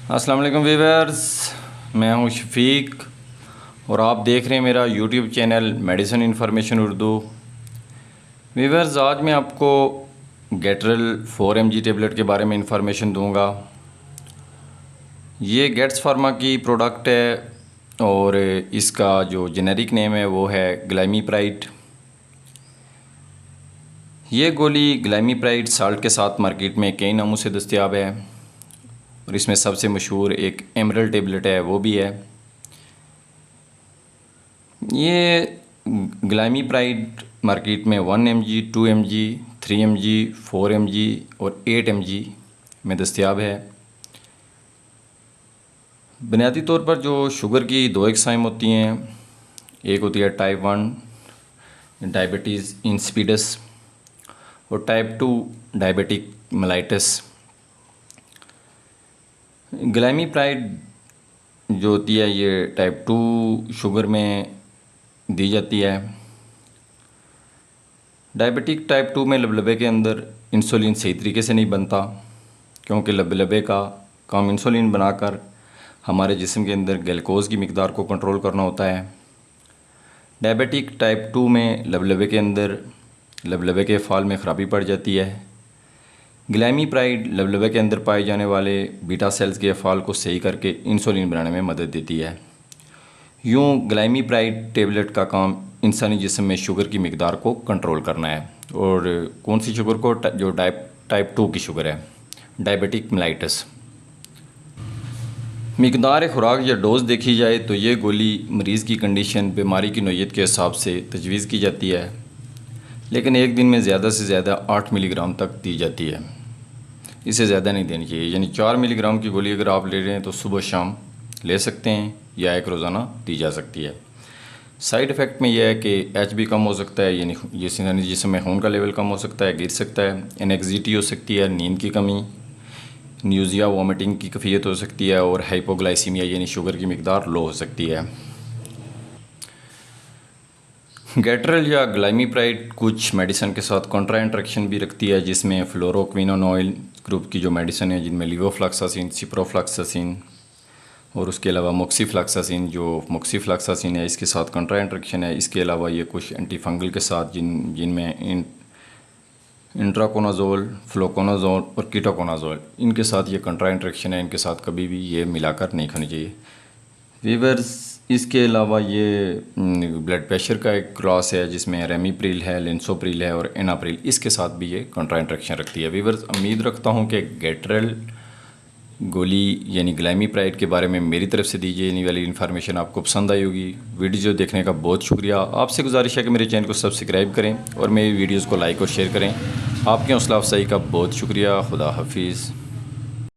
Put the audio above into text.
अस्सलाम वालेकुम वीवर्स, मैं हूं शफीक और आप देख रहे हैं मेरा YouTube channel medicine information Urdu. Viewers, आज मैं आपको गेट्रल 4 mg टेबलेट के बारे में इंफॉर्मेशन दूंगा। ये गेट्स फार्मा की प्रोडक्ट है और इसका जो जेनेरिक नेम है वो है ग्लाइमीप्राइड। ये गोली ग्लाइमीप्राइड साल्ट के साथ मार्केट में कई नामों से दस्तयाब है और इसमें सबसे मशहूर एक एमरल्ड टेबलेट है, वो भी है। ये ग्लाइमीप्राइड मार्केट में 1 mg, 2 mg, 3 mg, 4 mg और 8 mg में दस्तयाब है। बुनियादी तौर पर जो शुगर की दो अक़साम होती हैं, एक होती है टाइप 1 डायबिटीज़ इंसिपिडस और टाइप 2 डायबिटिक मेलाइटस। ग्लाइमीप्राइड जो होती है ये टाइप 2 शुगर में दी जाती है। डायबिटिक टाइप 2 में लबलबे के अंदर इंसुलिन सही तरीके से नहीं बनता, क्योंकि लबलबे का काम इंसुलिन बनाकर हमारे जिस्म के अंदर ग्लूकोज़ की मिकदार को कंट्रोल करना होता है। डायबिटिक टाइप 2 में लबलबे के अंदर लबलबे के फ़ाल में ख़राबी पड़ जाती है। ग्लाइमीप्राइड लबलबे के अंदर पाए जाने वाले बीटा सेल्स के अफ़ाल को सही करके इंसुलिन बनाने में मदद देती है। यूँ ग्लाइमीप्राइड टेबलेट का काम इंसानी जिस्म में शुगर की मिकदार को कंट्रोल करना है। और कौन सी शुगर को? जो टाइप 2 की शुगर है, डायबिटिक मेलाइटस। मिकदार खुराक या डोज़ देखी जाए तो ये गोली मरीज़ की कंडीशन, बीमारी की नौइयत के हिसाब से तजवीज़ की जाती है, लेकिन एक दिन में ज़्यादा से ज़्यादा 8 मिलीग्राम तक दी जाती है। इससे ज़्यादा नहीं देनी चाहिए। यानी 4 मिलीग्राम की गोली अगर आप ले रहे हैं तो सुबह शाम ले सकते हैं या एक रोज़ाना दी जा सकती है। साइड इफ़ेक्ट में यह है कि एच बी कम हो सकता है, यानी जिसम में खून का लेवल कम हो सकता है, गिर सकता है, एनेक्सिटी हो सकती है, नींद की कमी, न्यूज़िया वॉमिटिंग की कैफियत हो सकती है और हाइपोग्लाइसीमिया यानी शुगर की मिकदार लो हो सकती है। गेट्रल या ग्लाइमीप्राइड कुछ मेडिसिन के साथ कॉन्ट्रा इंट्रैक्शन भी रखती है, जिसमें फ्लोरोक्विनोनॉइल ग्रुप की जो मेडिसिन है, जिनमें लिवोफ्लॉक्सासिन, सिप्रोफ्लॉक्सासिन और उसके अलावा मोक्सीफ्लॉक्सासिन, जो मोक्सीफ्लॉक्सासिन है इसके साथ कॉन्ट्रा इंट्रैक्शन है। इसके अलावा ये कुछ एंटीफंगल के साथ जिनमें इंट्राकोनाजोल, फ्लोकोनाजोल और कीटोकोनाजोल, इनके साथ ये कॉन्ट्रा इंट्रैक्शन है। इनके साथ कभी भी ये मिलाकर नहीं खानी चाहिए। वीवर्स, इसके अलावा ये ब्लड प्रेशर का एक क्लास है जिसमें रेमीप्रिल है, लिंसोप्रिल है और एनाप्रिल, इसके साथ भी ये कॉन्ट्रा इंट्रैक्शन रखती है। वीवर्स, उम्मीद रखता हूँ कि गेट्रल गोली यानी ग्लाइमीप्राइड के बारे में मेरी तरफ से दी जाने वाली इन्फॉर्मेशन आपको पसंद आई होगी। वीडियो देखने का बहुत शुक्रिया। आपसे गुजारिश है कि मेरे चैनल को सब्सक्राइब करें और मेरी वीडियोज़ को लाइक और शेयर करें। आपके हौसला अफजाई का बहुत शुक्रिया। खुदा हाफिज़।